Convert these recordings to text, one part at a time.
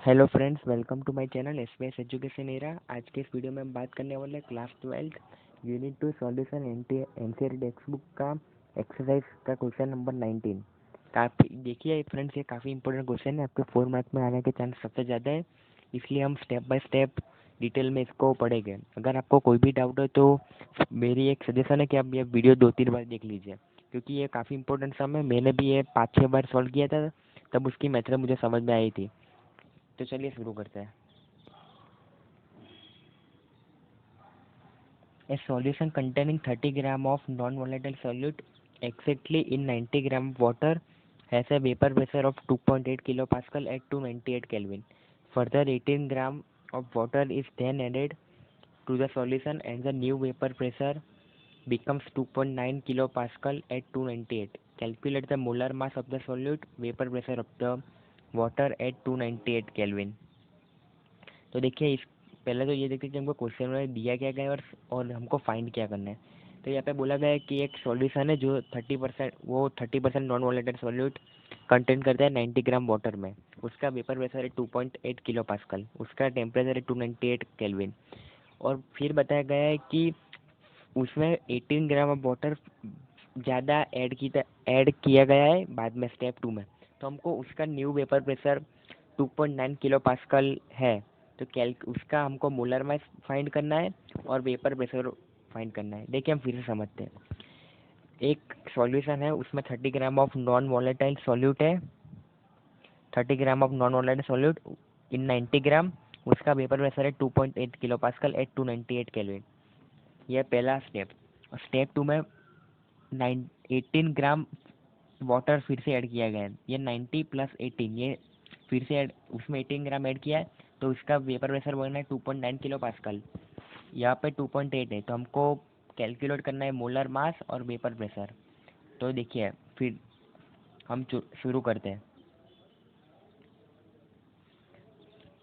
Hello friends, welcome to my channel SBS education era. आज के इस वीडियो में हम बात करने वाले हैं class 12 unit 2 solution NCERT text book का एक्सरसाइज का क्वेश्चन नंबर 19। काफ़ी देखिए फ्रेंड्स, ये काफ़ी इंपॉर्टेंट क्वेश्चन है, आपके 4 मार्क में आने के चांस सबसे ज़्यादा है, इसलिए हम स्टेप बाय स्टेप डिटेल में इसको पढ़ेंगे। अगर आपको कोई भी डाउट हो तो मेरी एक सजेशन है कि आप ये वीडियो 2-3 बार देख लीजिए, क्योंकि ये काफ़ी इंपॉर्टेंट सम है। मैंने भी ये 5-6 बार सॉल्व किया था, तब उसकी मेथड मुझे समझ में आई थी। तो चलिए शुरू करते हैं। A solution containing 30 gram of non-volatile solute exactly in 90 gram of water has a vapor pressure of 2.8 kilopascal at 298 Kelvin. Further, 18 gram of water is then added to the solution and the new vapor pressure becomes 2.9 kilopascal at 298. Calculate the molar mass of the solute, vapor pressure of the water at 298 Kelvin. तो देखिए, इस पहले तो ये देखते हैं कि हमको क्वेश्चन में दिया क्या गया है और हमको फाइंड क्या करना है। तो यहाँ पे बोला गया है कि एक सॉल्यूशन है जो 30% नॉन वोलेटाइल सॉल्यूट कंटेन करता है 90 ग्राम वाटर में। उसका वेपर प्रेशर है 2.8 किलो पास्कल, उसका टेम्परेचर है 298 केल्विन। और फिर बताया गया है कि उसमें 18 ग्राम ऑफ वाटर ज़्यादा ऐड किया गया है बाद में स्टेप 2 में। तो हमको उसका new vapour pressure 2.9 kilo pascal है। तो उसका हमको मोलर मास फाइंड करना है और वेपर प्रेशर फाइंड करना है। देखिए, हम फिर से समझते हैं। एक सॉल्यूशन है, उसमें 30 gram of non volatile solute है, 30 gram of non volatile solute in 90 ग्राम। उसका वेपर प्रेशर है 2.8 किलो पास्कल एट 298 केल्विन। यह पहला स्टेप। और स्टेप 2 में 18 ग्राम वाटर फिर से ऐड किया गया है। ये 90 + 18, ये फिर से उसमें 18 ग्राम ऐड किया है, तो उसका वेपर प्रेशर बना है 2.9 किलो पास्कल। यहाँ पे 2.8 है, तो हमको कैलकुलेट करना है मोलर मास और वेपर प्रेशर। तो देखिए, फिर हम शुरू करते हैं।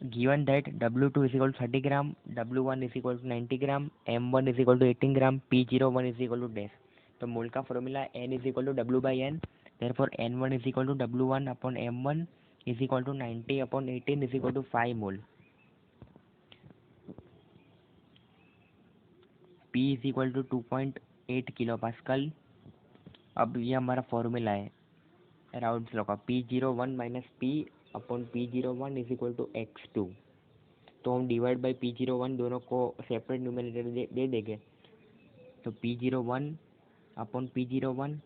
Given that W2 = 30 gram, W1 = 90 gram, M1 = 18 gram, P01 = dash. तो मोल का formula N = W/N, therefore N1 = W1/M1 = 90/18 = 5 मोल। P = 2.8 kilo pascal. अब ये हमारा फॉर्मूला है राउल्स लॉ का, P01 - P/P01 = x2। तो हम डिवाइड बाई P01 दोनों को सेपरेट न्यूमरेटर दे देंगे। तो P01/P01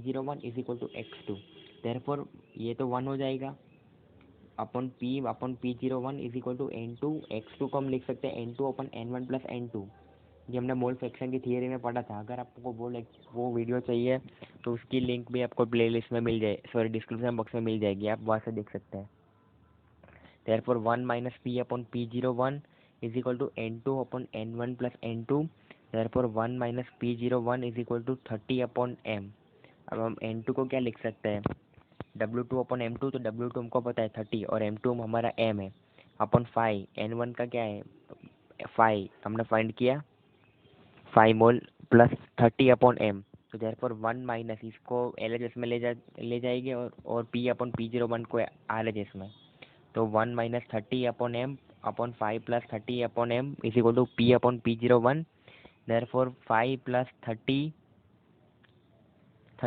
-P/P01 x2। देयरफॉर ये तो 1 हो जाएगा। अपन P/P01 N2, x2 को हम लिख सकते हैं N2/N1 + N2। ये हमने मोल फ्रैक्शन की थियरी में पढ़ा था। अगर आपको वो वीडियो चाहिए तो उसकी लिंक भी आपको प्लेलिस्ट में मिल जाए, सॉरी डिस्क्रिप्शन बॉक्स में मिल जाएगी, आप वहाँ से देख सकते हैं। Therefore 1 - P/P01 = N2/N1 + N2। Therefore 1 - P01 = 30/M। अब हम N2 को क्या लिख सकते हैं, W2/M2। तो W2 हमको पता है 30 और M2 हमारा M है, अपन 5। N1 का क्या है 5, हमने फाइंड किया 5 मोल प्लस 30/M। तो देयरफॉर 1 - इसको LHS में ले जाएंगे और P/P01 को RHS में। तो 1 - 30/M/5 + 30/M = P/P01। Therefore 5 + 30/M -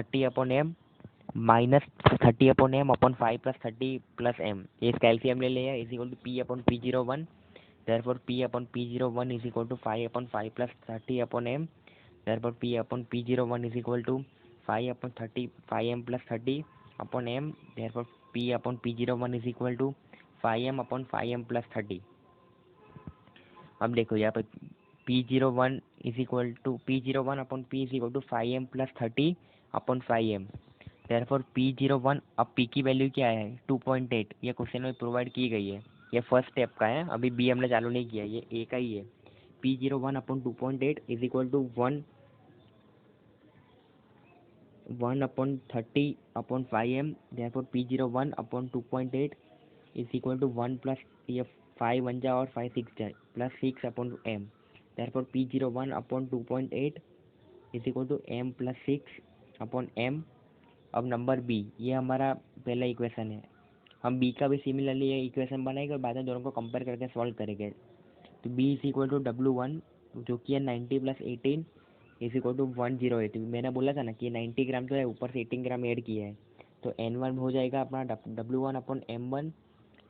30/M/5 + 30 + M, ये कैल्शियम ले लिया P/P01। Therefore P/P01 = 5/5 + 30/M। Therefore P/P01 = 5/30 5M + 30/M। Therefore P/P01 = 5M/5M + 30। अब देखो यहाँ पे P01 P/P = 5M + 30/5M। Therefore P01, अब P की वैल्यू क्या है 2.8, ये क्वेश्चन में प्रोवाइड की गई है। ये फर्स्ट स्टेप का है, अभी B हमने चालू नहीं किया, ये A का ही है। P01/2.8 = 1/30/5M। देयरफॉर P01/2.8 = 1 + ये 5 1 जा और 5 6 जाए + 6/M। Therefore P01/2.8 = M + 6/M। अब नंबर बी, ये हमारा पहला इक्वेशन है। हम बी का भी सिमिलरली ये इक्वेशन बनाएंगे और बाद में दोनों को कंपेयर करके सॉल्व करेंगे। तो B is equal to W1 जो कि है 90 + 18 इज इक्वल टू 108। मैंने बोला था ना कि 90 ग्राम तो है, ऊपर से 18 ग्राम ऐड किया है, तो N1 हो जाएगा अपना W1/M1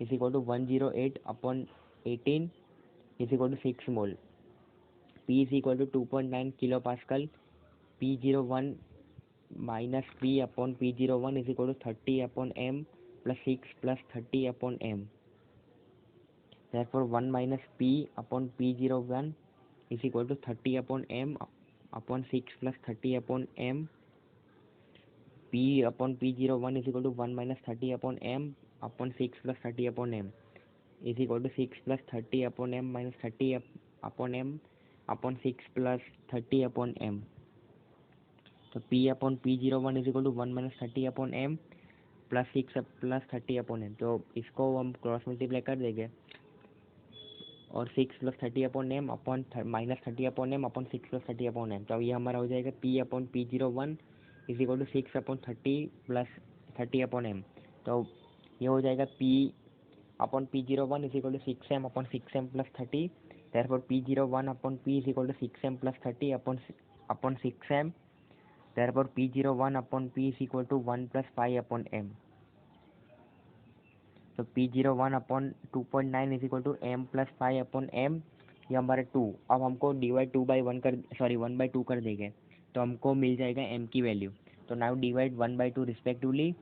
is equal to 108/18 is equal to 6 mole. P is equal to 2.9 kilo pascal. P01 minus P/P01 is equal to 30/M + 6 + 30/M। Therefore 1 minus P/P01 is equal to 30/M/6 plus 30/M. P/P01 is equal to 1 minus 30/M/6 plus 30/M is equal to 6 plus 30/M minus 30/M/6 plus 30/M. So P/P01 is equal to 1 minus 30/M plus 6 plus 30/M. तो इसको हम cross multiply कर देंगे और 6 + 30/M upon minus 30/M upon 6 + 30/M। तो ये हमारा हो जाएगा P/P01 is equal to 6/30 plus 30/M। तो ये हो जाएगा P/P01 is equal to 6M/6M plus 30। therefore P01/P is equal to 6M plus 30 upon 6M। therefore P01/P is equal to 1 + 5/M। तो P01/2.9 is equal to M + 5/M। ये हमारा 2। अब हमको divide 1/2 कर देंगे तो हमको मिल जाएगा M की वैल्यू। तो now divide 1/2 respectively.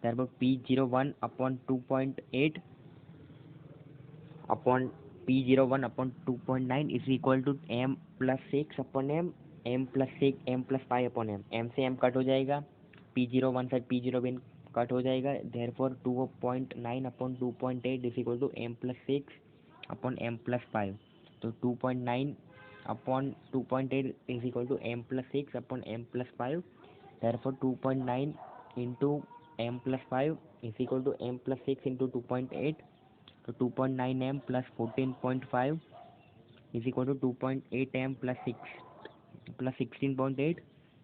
therefore P01/2.8 upon P01/2.9 is equal to M + 6/M M + 6 M + 5/M। M से M कट हो जाएगा, P01 से P01 कट हो जाएगा। therefore 2.9/2.8 is equal to M + 6/M + 5। तो 2.9/2.8 is equal to M + 6/M + 5। therefore 2.9 into M + 5 is equal to M + 6 into 2.8। तो 2.9M + 14.5 is equal to 2.8M + 16.8।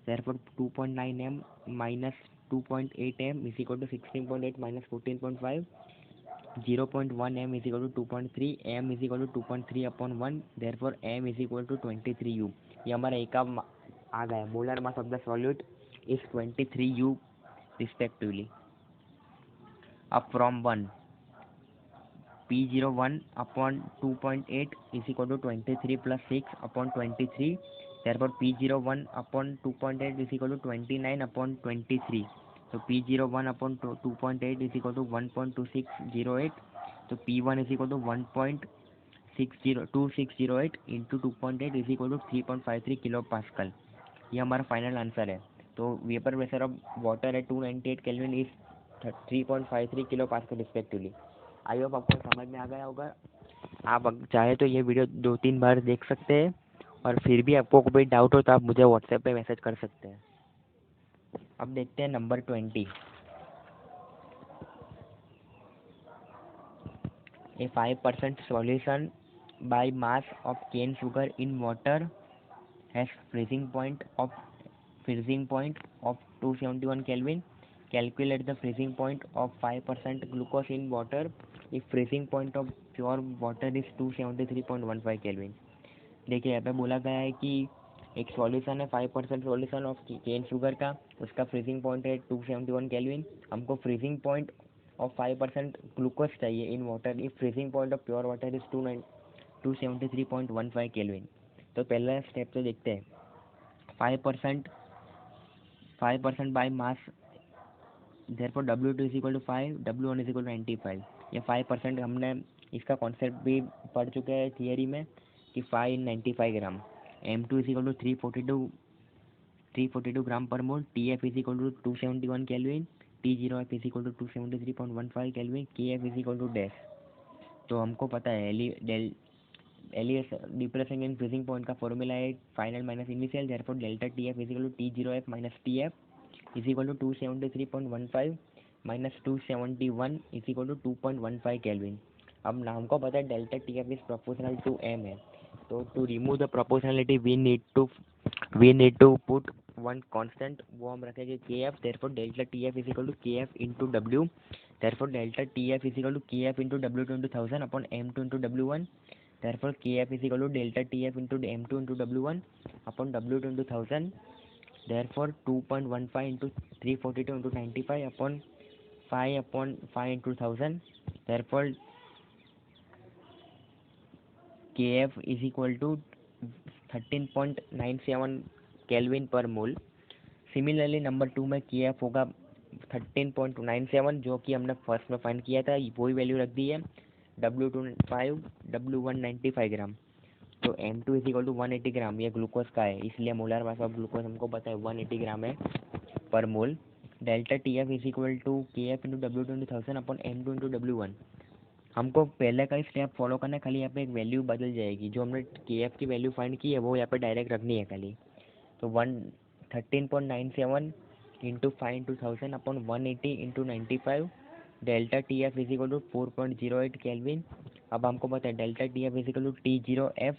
therefore 2.9M minus 2.8M is equal to 16.8 minus 14.5। 0.1M is equal to 2.3। M is equal to 2.3/1। therefore M is equal to 23U। ये हमारा एक आ गया। Molar mass of the solute is 23U respectively. अब from 1 P01/2.8 is equal to 23 plus 6/23। therefore P01/2.8 is equal to 29/23। तो P01/2.8 is equal to 1.2608। तो P1 is equal to 1.2608 into 2.8 is equal to 3.53 kilo pascal. ये हमारा final answer है। तो vapour pressure of water है 298 kelvin is 3.53 kilo pascal respectively. I hope आपको समझ में आ गया होगा। आप चाहे तो ये वीडियो 2-3 बार देख सकते हैं और फिर भी आपको कोई डाउट हो तो आप मुझे व्हाट्सएप पे मैसेज कर सकते हैं। अब देखते हैं number 20। A 5% solution by mass of cane sugar in water has freezing point of 271 kelvin. Calculate the freezing point of 5% glucose in water if freezing point of pure water is 273.15 kelvin. देखिए यहाँ पे बोला गया है कि एक solution है 5% solution of cane sugar का, उसका फ्रीजिंग पॉइंट है 271 केल्विन। हमको फ्रीजिंग पॉइंट ऑफ 5% ग्लूकोज चाहिए in water if freezing point of pure water is 273.15 kelvin. तो पहला स्टेप तो देखते हैं। 5% by mass, therefore W2 is equal to 5, W1 is equal to 95। ये 5% हमने इसका कॉन्सेप्ट भी पढ़ चुके हैं थियरी में कि 5 in 95 gram. M2 is equal to 342 gram पर mole. TF is equal to 271 kelvin. T0F is equal to 273.15 kelvin. KF is equal to dash. तो हमको पता है एलियस डिप्रेसिंग इन फ्रीजिंग पॉइंट का फॉर्मूला है final minus initial. therefore delta TF is equal to T0F minus TF is equal to 273.15 minus 271 is equal to 2.15 kelvin. अब ना हमको पता है delta TF is proportional to M है। तो to remove the proportionality we need to put one constant, वो हम रखेंगे KF। therefore delta TF is equal to KF into W। Therefore delta TF is equal to KF into W2 into 1000 upon M2 into W1. Therefore KF is equal to delta TF into M2 into W1 upon W2 into 1000. Therefore 2.15 into 342 into 95 upon 5 into 1000. Therefore KF is equal to 13.97 Kelvin per mole. Similarly number 2 में KF होगा 13.97, जो कि हमने first में find किया था, वही value रख दी है। W2 5, W1 95 ग्राम, तो M2 इज इक्वल टू 180 ग्राम, ये ग्लूकोज का है, इसलिए मोलर मास ऑफ ग्लूकोज हमको पता है 180 ग्राम है पर mole. Delta TF is equal to KF into W2 into 1000 upon M2 into W1। हमको पहले का स्टेप फॉलो करना है, खाली यहाँ पे एक वैल्यू बदल जाएगी, जो हमने KF की वैल्यू फाइंड की है वो यहाँ पे डायरेक्ट रखनी है खाली। तो 13.97 into 5 into 1000 upon 180 into 95। Delta TF is equal to 4.08 kelvin. अब हमको पता है delta TF is equal to T0F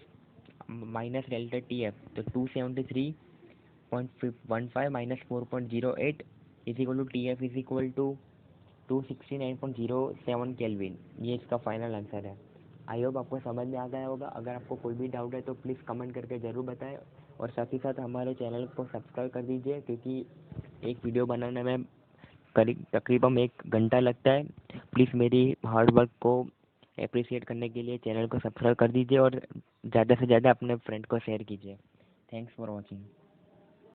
minus delta TF, तो 273.15 minus 4.08 is equal to TF is equal to 269.07 kelvin. ये इसका फाइनल आंसर है। आई होप आपको समझ में आ गया होगा। अगर आपको कोई भी डाउट है तो प्लीज़ कमेंट करके ज़रूर बताएं, और साथ ही साथ हमारे चैनल को सब्सक्राइब कर दीजिए, क्योंकि एक वीडियो बनाने में तकरीबन 1 घंटा लगता है। प्लीज़ मेरी हार्ड वर्क को अप्रिशिएट करने के लिए चैनल को सब्सक्राइब कर दीजिए और ज़्यादा से ज़्यादा अपने फ्रेंड को शेयर कीजिए। Thanks for watching.